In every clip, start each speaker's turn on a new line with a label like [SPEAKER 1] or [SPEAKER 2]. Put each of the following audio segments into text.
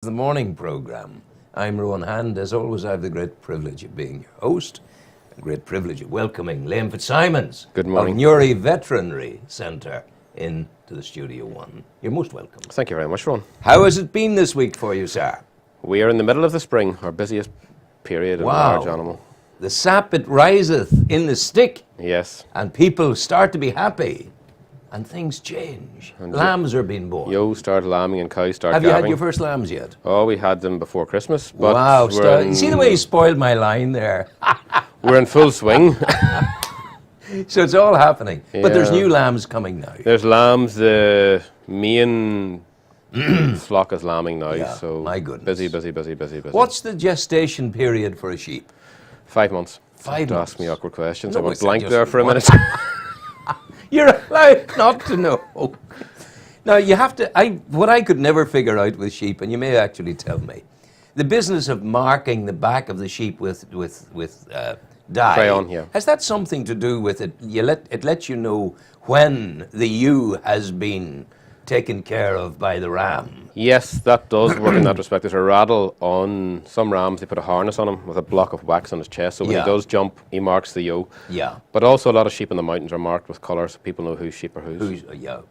[SPEAKER 1] The morning programme. I'm Rowan Hand. As always, I have the great privilege of being your host, a great privilege of welcoming Liam Fitzsimmons
[SPEAKER 2] Good morning.
[SPEAKER 1] of Newry Veterinary Centre into the Studio One. You're most welcome.
[SPEAKER 2] Thank you very much, Ron.
[SPEAKER 1] How has it been this week for you, sir?
[SPEAKER 2] We are in the middle of the spring, our busiest period in a large animal.
[SPEAKER 1] The sap it riseth in the stick,
[SPEAKER 2] Yes.
[SPEAKER 1] and people start to be happy, and things change.
[SPEAKER 2] And
[SPEAKER 1] lambs are being born.
[SPEAKER 2] Ewes start lambing and cows start
[SPEAKER 1] Have you had
[SPEAKER 2] calving.
[SPEAKER 1] your first lambs yet?
[SPEAKER 2] Oh, we had them before Christmas. But
[SPEAKER 1] Wow.
[SPEAKER 2] we're
[SPEAKER 1] You see the way you spoiled my line there?
[SPEAKER 2] we're in full swing.
[SPEAKER 1] So it's all happening. But there's
[SPEAKER 2] Yeah.
[SPEAKER 1] new lambs coming now.
[SPEAKER 2] There's lambs. The main flock is lambing now.
[SPEAKER 1] Yeah,
[SPEAKER 2] So
[SPEAKER 1] my goodness.
[SPEAKER 2] busy.
[SPEAKER 1] What's the gestation period for a sheep?
[SPEAKER 2] 5 months?
[SPEAKER 1] 5
[SPEAKER 2] Don't
[SPEAKER 1] months.
[SPEAKER 2] ask me awkward questions.
[SPEAKER 1] No,
[SPEAKER 2] I went
[SPEAKER 1] it's
[SPEAKER 2] blank
[SPEAKER 1] just
[SPEAKER 2] there for a
[SPEAKER 1] one.
[SPEAKER 2] minute.
[SPEAKER 1] You're allowed not to know. Now, you have to, what I could never figure out with sheep, and you may actually tell me, the business of marking the back of the sheep with dye.
[SPEAKER 2] Crayon, yeah.
[SPEAKER 1] Has that something to do with it? It lets you know when the ewe has been taken care of by the ram.
[SPEAKER 2] Yes, that does work in that respect. There's a rattle on some rams. They put a harness on him with a block of wax on his chest. So when
[SPEAKER 1] Yeah.
[SPEAKER 2] he does jump, he marks the ewe.
[SPEAKER 1] Yeah.
[SPEAKER 2] But also a lot of sheep in the mountains are marked with colour so people know whose sheep are whose.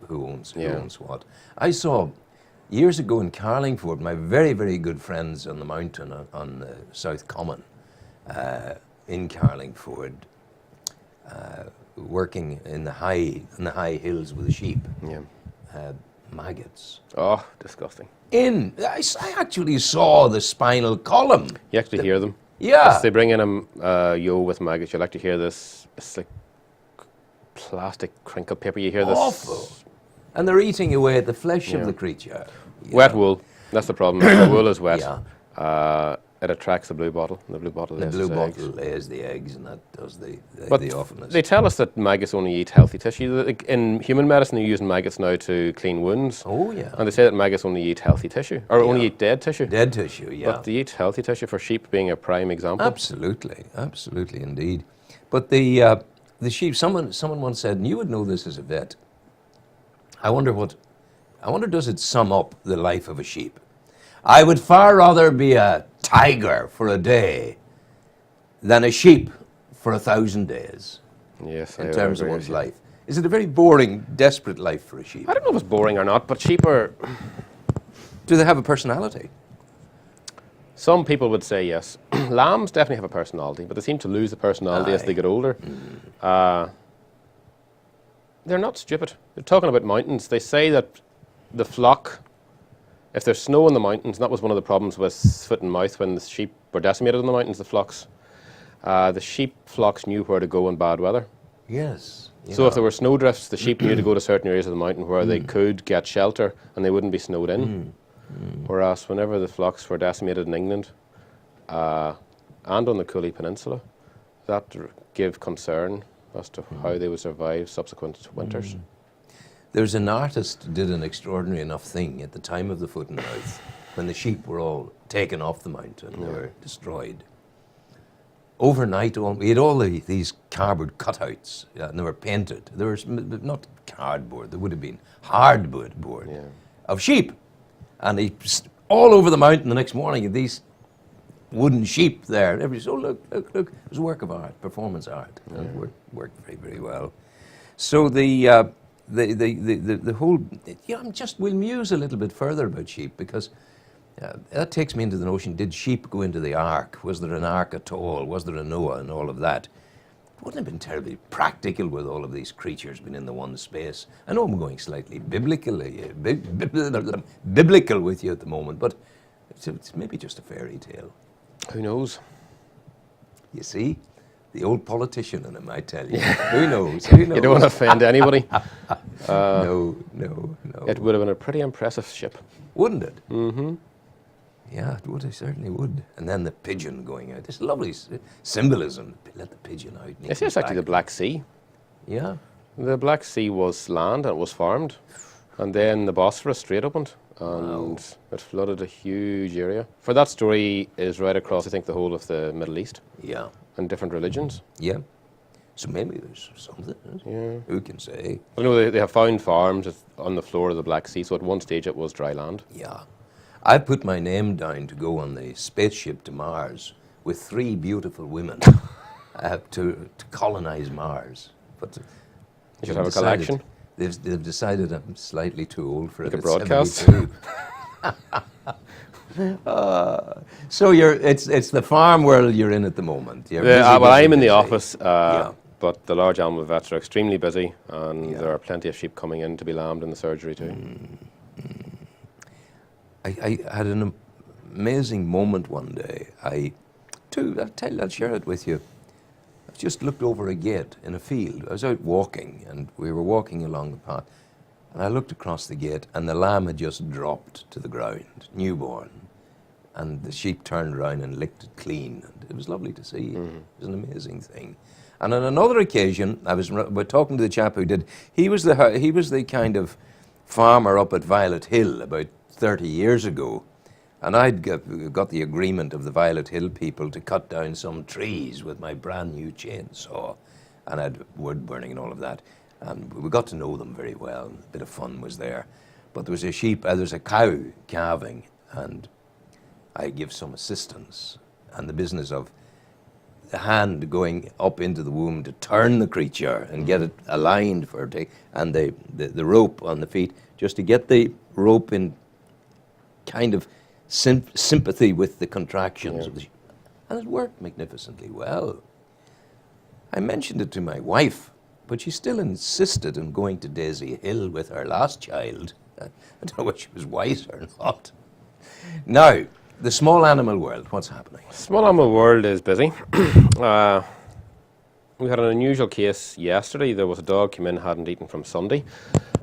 [SPEAKER 1] Who owns
[SPEAKER 2] Yeah.
[SPEAKER 1] what? I saw years ago in Carlingford, my very, very good friends on the mountain on the South Common in Carlingford, working in the high hills with the sheep,
[SPEAKER 2] Yeah.
[SPEAKER 1] maggots.
[SPEAKER 2] Oh, disgusting.
[SPEAKER 1] I actually saw the spinal column.
[SPEAKER 2] You actually hear them.
[SPEAKER 1] Yeah.
[SPEAKER 2] As they bring in a ewe with maggots, you'll actually hear this. It's like plastic crinkle paper. You hear this.
[SPEAKER 1] Awful. And they're eating away at the flesh of
[SPEAKER 2] Yeah.
[SPEAKER 1] the creature.
[SPEAKER 2] Wet wool. That's the problem. The wool is wet.
[SPEAKER 1] Yeah.
[SPEAKER 2] It attracts the blue bottle. The blue bottle
[SPEAKER 1] The
[SPEAKER 2] lays
[SPEAKER 1] blue
[SPEAKER 2] its eggs.
[SPEAKER 1] bottle lays the eggs, and that does the
[SPEAKER 2] But
[SPEAKER 1] awfulness.
[SPEAKER 2] they tell us that maggots only eat healthy tissue. Like, in human medicine, they're using maggots now to clean wounds.
[SPEAKER 1] Oh, yeah.
[SPEAKER 2] And they say that maggots only eat healthy tissue, or only
[SPEAKER 1] Yeah.
[SPEAKER 2] eat dead tissue.
[SPEAKER 1] Dead tissue, yeah.
[SPEAKER 2] But they eat healthy tissue, for sheep being a prime example.
[SPEAKER 1] Absolutely, absolutely indeed. But the sheep, someone once said, and you would know this as a vet, I wonder does it sum up the life of a sheep? I would far rather be a tiger for a day than a sheep for 1,000 days
[SPEAKER 2] Yes,
[SPEAKER 1] in
[SPEAKER 2] I
[SPEAKER 1] terms of
[SPEAKER 2] agree
[SPEAKER 1] one's
[SPEAKER 2] with you.
[SPEAKER 1] life. Is it a very boring, desperate life for a sheep?
[SPEAKER 2] I don't know if it's boring or not, but sheep are.
[SPEAKER 1] Do they have a personality?
[SPEAKER 2] Some people would say yes. Lambs definitely have a personality, but they seem to lose the personality as they get older. They're not stupid. They're talking about mountains. They say that the flock, if there's snow in the mountains, and that was one of the problems with foot and mouth when the sheep were decimated in the mountains, the sheep flocks knew where to go in bad weather.
[SPEAKER 1] Yes.
[SPEAKER 2] So if there were snow drifts, the sheep knew to go to certain areas of the mountain where they could get shelter and they wouldn't be snowed in. Whereas whenever the flocks were decimated in England and on the Cooley Peninsula, that gave concern as to how they would survive subsequent winters.
[SPEAKER 1] There's an artist who did an extraordinary enough thing at the time of the foot and mouth, when the sheep were all taken off the mountain, they were destroyed. Overnight, we had all these cardboard cutouts, and they were painted. They were not cardboard, they would have been hardwood board of sheep. And all over the mountain the next morning, these wooden sheep there. Everybody said, oh, look. It was a work of art, performance art. And it worked very, very well. So the whole, we'll muse a little bit further about sheep, because that takes me into the notion, did sheep go into the ark? Was there an ark at all? Was there a Noah and all of that? It wouldn't have been terribly practical with all of these creatures being in the one space. I know I'm going slightly biblical with you at the moment, but it's maybe just a fairy tale.
[SPEAKER 2] Who knows?
[SPEAKER 1] You see? The old politician in him, I tell you. Who knows? Who knows?
[SPEAKER 2] You don't want to offend anybody.
[SPEAKER 1] No.
[SPEAKER 2] It would have been a pretty impressive ship.
[SPEAKER 1] Wouldn't it? Mm-hmm. Yeah, it would. It certainly would. And then the pigeon going out. This lovely symbolism. Let the pigeon out.
[SPEAKER 2] It's actually the Black Sea.
[SPEAKER 1] Yeah.
[SPEAKER 2] The Black Sea was land and it was farmed. And then the Bosphorus Strait opened and it flooded a huge area. For that story is right across, I think, the whole of the Middle East.
[SPEAKER 1] Yeah.
[SPEAKER 2] And different religions.
[SPEAKER 1] Yeah. So maybe there's something.
[SPEAKER 2] Yeah.
[SPEAKER 1] Who can say?
[SPEAKER 2] I know they have found farms on the floor of the Black Sea, so at one stage it was dry land.
[SPEAKER 1] Yeah. I put my name down to go on the spaceship to Mars with 3 beautiful women to colonize Mars. But
[SPEAKER 2] You should
[SPEAKER 1] they've
[SPEAKER 2] have a
[SPEAKER 1] decided-
[SPEAKER 2] collection.
[SPEAKER 1] They've decided I'm slightly too old for it.
[SPEAKER 2] Like a
[SPEAKER 1] at
[SPEAKER 2] broadcast.
[SPEAKER 1] 72. So it's the farm world you're in at the moment. You're busy,
[SPEAKER 2] Well,
[SPEAKER 1] busy,
[SPEAKER 2] I'm in the
[SPEAKER 1] busy.
[SPEAKER 2] office,
[SPEAKER 1] Yeah.
[SPEAKER 2] but the large animal vets are extremely busy, and
[SPEAKER 1] Yeah.
[SPEAKER 2] there are plenty of sheep coming in to be lambed in the surgery too.
[SPEAKER 1] I had an amazing moment one day. I'll share it with you. I just looked over a gate in a field. I was out walking, and we were walking along the path, and I looked across the gate, and the lamb had just dropped to the ground, newborn, and the sheep turned around and licked it clean, and it was lovely to see. It was an amazing thing. And on another occasion, we're talking to the chap who did. He was the kind of farmer up at Violet Hill about 30 years ago, and I'd got the agreement of the Violet Hill people to cut down some trees with my brand new chainsaw, and I had wood burning and all of that, and we got to know them very well. A bit of fun was there, but there was a cow calving, and I give some assistance, and the business of the hand going up into the womb to turn the creature and get it aligned for it, and the rope on the feet, just to get the rope in kind of sympathy with the contractions of the sheep. And it worked magnificently well. I mentioned it to my wife, but she still insisted on going to Daisy Hill with her last child. I don't know whether she was wise or not. Now, the small animal world, what's happening?
[SPEAKER 2] Small animal world is busy. We had an unusual case yesterday. There was a dog came in, hadn't eaten from Sunday.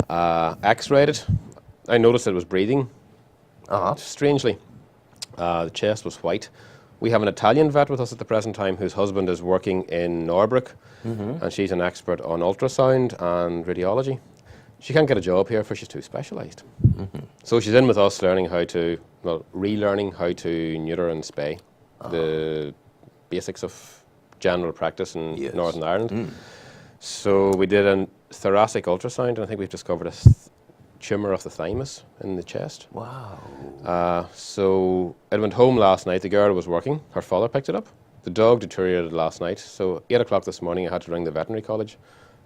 [SPEAKER 2] X-rayed it. I noticed it was breathing. Strangely, the chest was white. We have an Italian vet with us at the present time whose husband is working in Norbrook, and she's an expert on ultrasound and radiology. She can't get a job here for she's too specialised. So she's in with us relearning how to neuter and spay, the basics of general practice in Northern Ireland. So we did a thoracic ultrasound, and I think we've discovered a tumour of the thymus in the chest.
[SPEAKER 1] Wow.
[SPEAKER 2] So it went home last night. The girl was working. Her father picked it up. The dog deteriorated last night. So 8 o'clock this morning, I had to ring the veterinary college.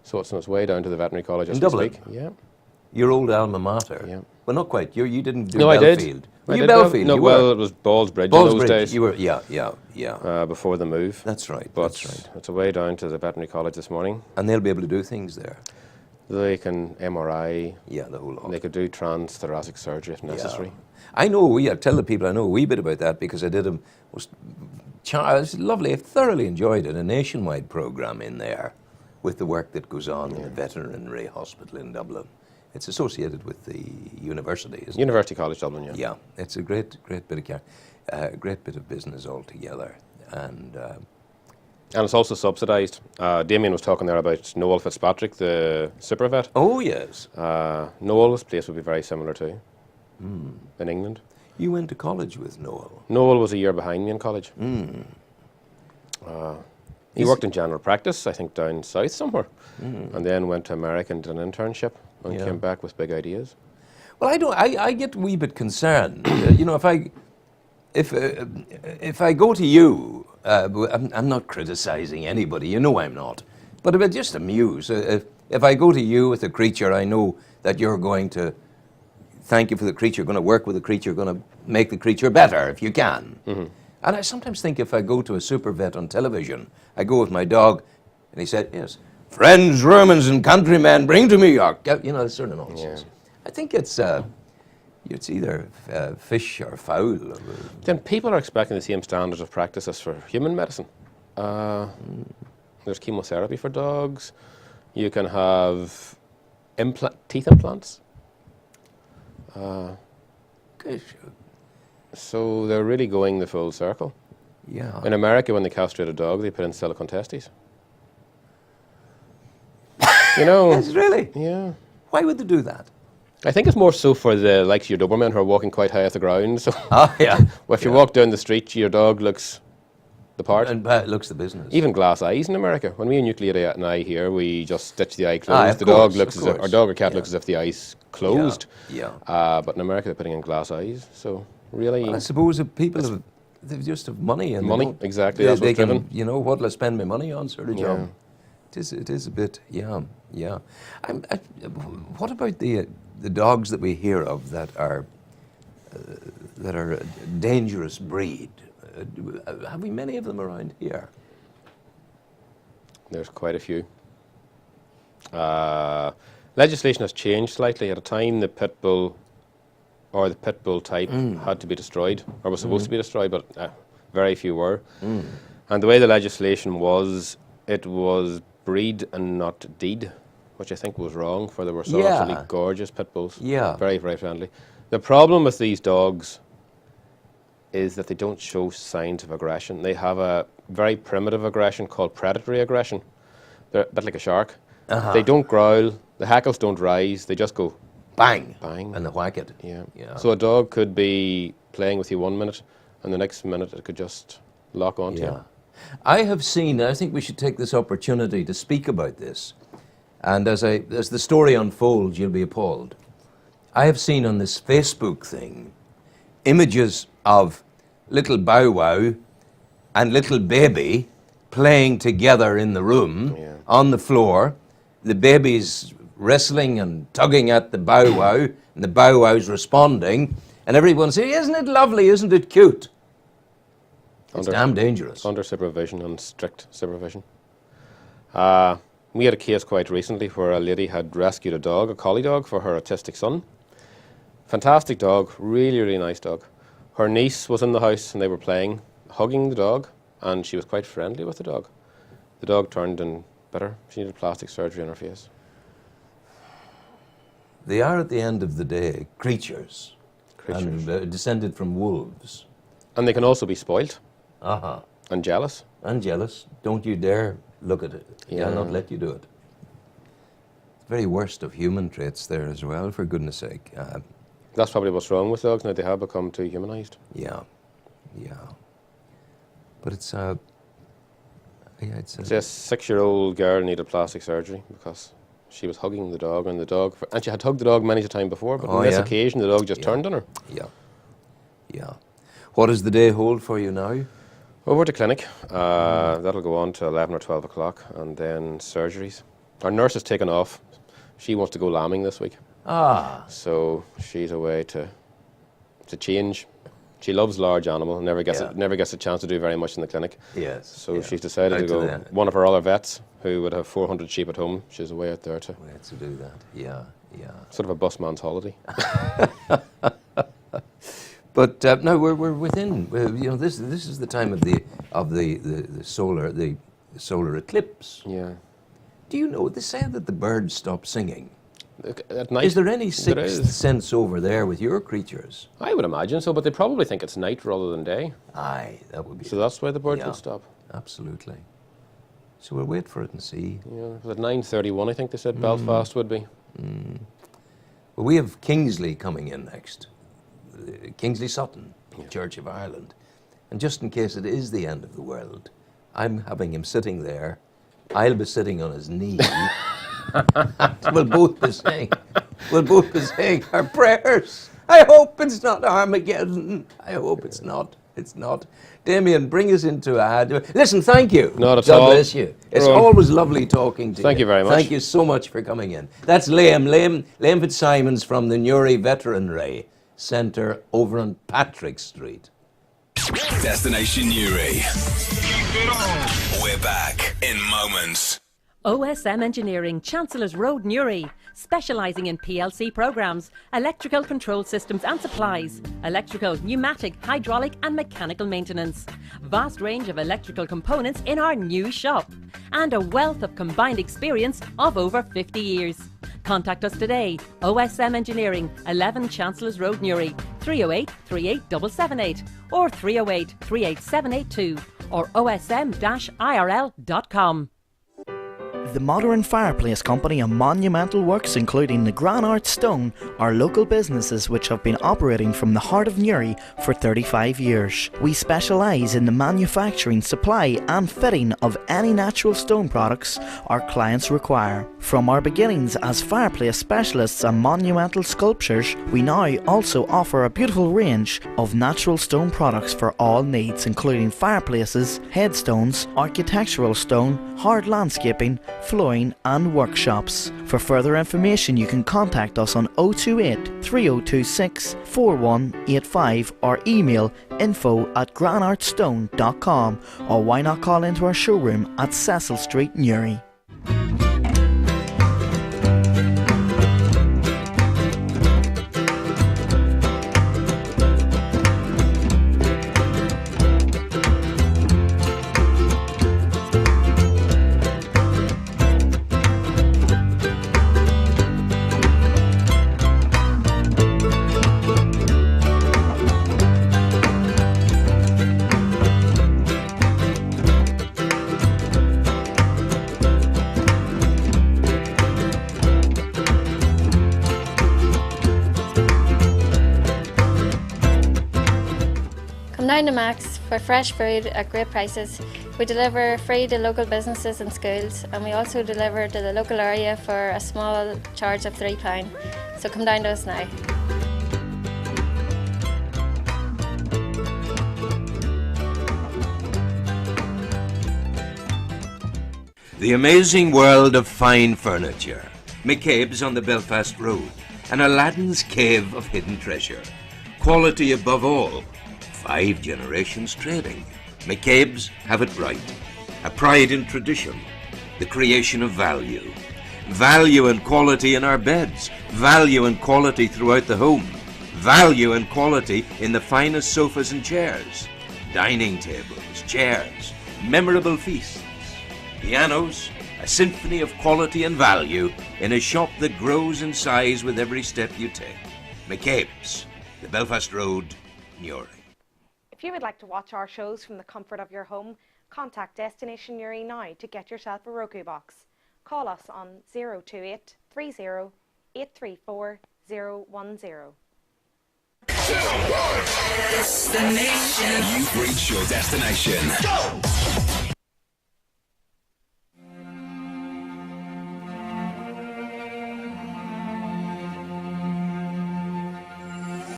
[SPEAKER 2] So it's on its way down to the veterinary college as
[SPEAKER 1] In
[SPEAKER 2] we
[SPEAKER 1] Dublin?
[SPEAKER 2] speak. Yeah.
[SPEAKER 1] Your old alma mater.
[SPEAKER 2] Yeah.
[SPEAKER 1] Well, not quite. You didn't do
[SPEAKER 2] No,
[SPEAKER 1] Belfield.
[SPEAKER 2] I did.
[SPEAKER 1] Were
[SPEAKER 2] I
[SPEAKER 1] you
[SPEAKER 2] did
[SPEAKER 1] Belfield?
[SPEAKER 2] No,
[SPEAKER 1] You
[SPEAKER 2] well,
[SPEAKER 1] were.
[SPEAKER 2] it was Ballsbridge in those
[SPEAKER 1] Ballsbridge.
[SPEAKER 2] days.
[SPEAKER 1] You were. Yeah.
[SPEAKER 2] Before the move.
[SPEAKER 1] That's right.
[SPEAKER 2] But
[SPEAKER 1] That's right.
[SPEAKER 2] it's away down to the veterinary college this morning.
[SPEAKER 1] And they'll be able to do things there.
[SPEAKER 2] They can MRI.
[SPEAKER 1] Yeah, the whole lot.
[SPEAKER 2] They could do transthoracic surgery if necessary.
[SPEAKER 1] I know. I tell the people I know a wee bit about that because I did it was lovely. I thoroughly enjoyed it. A nationwide program in there with the work that goes on in the veterinary hospital in Dublin. It's associated with the university, isn't
[SPEAKER 2] University College Dublin, yeah.
[SPEAKER 1] it? Yeah, it's a great bit of great bit of business altogether, and
[SPEAKER 2] And it's also subsidised. Damien was talking there about Noel Fitzpatrick, the super vet.
[SPEAKER 1] oh yes,
[SPEAKER 2] Noel's place would be very similar too, in England.
[SPEAKER 1] you went to college with Noel.
[SPEAKER 2] Noel was a year behind me in college. He
[SPEAKER 1] Is-
[SPEAKER 2] worked in general practice, I think, down south somewhere, and then went to America and did an internship, and
[SPEAKER 1] Yeah.
[SPEAKER 2] came back with big ideas.
[SPEAKER 1] Well, I get a wee bit concerned. If I go to you, I'm not criticising anybody. You know I'm not. But I'm just amused. If I go to you with a creature, I know that you're going to thank you for the creature, going to work with the creature, going to make the creature better if you can. And I sometimes think if I go to a super vet on television, I go with my dog, and he said, yes, friends, Romans, and countrymen, bring to me your, this sort of nonsense. I think it's either fish or fowl.
[SPEAKER 2] Then people are expecting the same standards of practice as for human medicine. There's chemotherapy for dogs. You can have teeth implants.
[SPEAKER 1] Gosh,
[SPEAKER 2] So they're really going the full circle.
[SPEAKER 1] yeah.
[SPEAKER 2] In America, when they castrate a dog, they put in silicone testes.
[SPEAKER 1] Yes, really?
[SPEAKER 2] Yeah.
[SPEAKER 1] Why would they do that?
[SPEAKER 2] I think it's more so for the likes of your Doberman who are walking quite high off the ground. So
[SPEAKER 1] Oh, yeah.
[SPEAKER 2] well, if you walk down the street, your dog looks the part.
[SPEAKER 1] And it looks the business.
[SPEAKER 2] Even glass eyes in America. When we enucleate an eye here, we just stitch the eye
[SPEAKER 1] of
[SPEAKER 2] closed. The
[SPEAKER 1] course,
[SPEAKER 2] dog looks
[SPEAKER 1] of
[SPEAKER 2] as if,
[SPEAKER 1] course.
[SPEAKER 2] or dog or cat
[SPEAKER 1] Yeah.
[SPEAKER 2] looks as if the eye's closed.
[SPEAKER 1] Yeah.
[SPEAKER 2] But in America, they're putting in glass eyes. So really.
[SPEAKER 1] Well, I suppose if people they just have money and
[SPEAKER 2] Money,
[SPEAKER 1] they don't-
[SPEAKER 2] exactly,
[SPEAKER 1] They,
[SPEAKER 2] that's
[SPEAKER 1] they
[SPEAKER 2] what's
[SPEAKER 1] can,
[SPEAKER 2] driven.
[SPEAKER 1] you know, what'll I spend my money on, sort of
[SPEAKER 2] Yeah.
[SPEAKER 1] job. It is a bit, yeah. What about the dogs that we hear of that are a dangerous breed? Have we many of them around here?
[SPEAKER 2] There's quite a few. Legislation has changed slightly. At a time, the pit bull or the pit bull type had to be destroyed, or was supposed to be destroyed, but very few were. And the way the legislation was, it was breed and not deed, which I think was wrong, for they were so
[SPEAKER 1] Yeah.
[SPEAKER 2] absolutely gorgeous pit bulls.
[SPEAKER 1] Yeah.
[SPEAKER 2] Very, very friendly. The problem with these dogs is that they don't show signs of aggression. They have a very primitive aggression called predatory aggression. They're a bit like a shark. They don't growl, the hackles don't rise, they just go
[SPEAKER 1] Bang!
[SPEAKER 2] bang.
[SPEAKER 1] And they whack it.
[SPEAKER 2] Yeah.
[SPEAKER 1] Yeah.
[SPEAKER 2] So a dog could be playing with you 1 minute, and the next minute it could just lock onto
[SPEAKER 1] Yeah.
[SPEAKER 2] you.
[SPEAKER 1] I have seen, I think we should take this opportunity to speak about this. And as the story unfolds, you'll be appalled. I have seen on this Facebook thing images of little Bow Wow and little baby playing together in the room on the floor. The baby's wrestling and tugging at the Bow Wow, and the Bow Wow's responding, and everyone's saying, "Isn't it lovely? Isn't it cute?" It's damn dangerous.
[SPEAKER 2] Under supervision and strict supervision. We had a case quite recently where a lady had rescued a dog, a collie dog, for her autistic son. Fantastic dog, really, really nice dog. Her niece was in the house and they were playing, hugging the dog, and she was quite friendly with the dog. The dog turned and bit her. She needed plastic surgery on her face.
[SPEAKER 1] They are, at the end of the day, creatures. And descended from wolves.
[SPEAKER 2] And they can also be spoilt
[SPEAKER 1] Uh-huh.
[SPEAKER 2] and jealous.
[SPEAKER 1] And jealous. Don't you dare look at it.
[SPEAKER 2] Yeah.
[SPEAKER 1] I'll not let you do it. The very worst of human traits there as well, for goodness sake.
[SPEAKER 2] That's probably what's wrong with dogs now. They have become too humanised.
[SPEAKER 1] Yeah. But it's
[SPEAKER 2] See, a 6-year-old girl needed plastic surgery because she was hugging the dog, and she had hugged the dog many a time before, but on this occasion the dog just turned on her.
[SPEAKER 1] Yeah. What does the day hold for you now?
[SPEAKER 2] Over to clinic. That'll go on to 11 or 12 o'clock, and then surgeries. Our nurse has taken off. She wants to go lambing this week. So she's away to change. She loves large animal, never gets a chance to do very much in the clinic.
[SPEAKER 1] Yes.
[SPEAKER 2] So she's decided to go. One of her other vets, who would have 400 sheep at home, she's away out there to
[SPEAKER 1] do that. Yeah.
[SPEAKER 2] sort of a busman's holiday.
[SPEAKER 1] But no, we're within. This is the time of the solar eclipse.
[SPEAKER 2] Yeah.
[SPEAKER 1] Do you know they say that the birds stop singing?
[SPEAKER 2] At night.
[SPEAKER 1] Is there any
[SPEAKER 2] There
[SPEAKER 1] sixth
[SPEAKER 2] is.
[SPEAKER 1] sense over there with your creatures?
[SPEAKER 2] I would imagine so, but they probably think it's night rather than day.
[SPEAKER 1] Aye, that would be.
[SPEAKER 2] So that's why the birds
[SPEAKER 1] Yeah.
[SPEAKER 2] would stop.
[SPEAKER 1] Absolutely. So we'll wait for it and see.
[SPEAKER 2] Yeah, it was at 9:31, I think they said Belfast would be.
[SPEAKER 1] Well, we have Kingsley coming in next. Kingsley Sutton, Church of Ireland. And just in case it is the end of the world, I'm having him sitting there. I'll be sitting on his knee. We'll both be saying our prayers. I hope it's not Armageddon. I hope it's not. It's not. Damien, bring us into a ad. Listen, thank you.
[SPEAKER 2] Not at
[SPEAKER 1] God
[SPEAKER 2] all.
[SPEAKER 1] bless you. It's
[SPEAKER 2] Ron.
[SPEAKER 1] always lovely talking to you.
[SPEAKER 2] Thank you very much.
[SPEAKER 1] Thank you so much for coming in. That's Liam Fitzsimmons from the Newry Veterinary Centre over on Patrick Street.
[SPEAKER 3] Destination Newry. We're back in moments.
[SPEAKER 4] OSM Engineering, Chancellors Road, Newry, specialising in PLC programmes, electrical control systems and supplies, electrical, pneumatic, hydraulic and mechanical maintenance. Vast range of electrical components in our new shop, and a wealth of combined experience of over 50 years. Contact us today, OSM Engineering, 11 Chancellors Road, Newry, 308 38778 or 308 38782 or osm-irl.com.
[SPEAKER 5] The Modern Fireplace Company and Monumental Works, including the Granart Stone, are local businesses which have been operating from the heart of Newry for 35 years. We specialise in the manufacturing, supply and fitting of any natural stone products our clients require. From our beginnings as fireplace specialists and monumental sculptures, we now also offer a beautiful range of natural stone products for all needs, including fireplaces, headstones, architectural stone, hard landscaping, flooring and workshops. For further information you can contact us on 028 3026 4185 or email info@granartstone.com, or why not call into our showroom at Cecil Street, Newry.
[SPEAKER 6] Come down to Max for fresh food at great prices. We deliver free to local businesses and schools, and we also deliver to the local area for a small charge of £3. So come down to us now.
[SPEAKER 1] The amazing world of fine furniture. McCabe's on the Belfast Road. An Aladdin's cave of hidden treasure. Quality above all. 5 generations trading. McCabe's have it right. A pride in tradition. The creation of value. Value and quality in our beds. Value and quality throughout the home. Value and quality in the finest sofas and chairs. Dining tables, chairs, memorable feasts. Pianos, a symphony of quality and value in a shop that grows in size with every step you take. McCabe's, the Belfast Road, Newry.
[SPEAKER 7] If you would like to watch our shows from the comfort of your home, contact Destination Newry now to get yourself a Roku box. Call us on 028 30 834 010.
[SPEAKER 3] You've reached your destination. Go!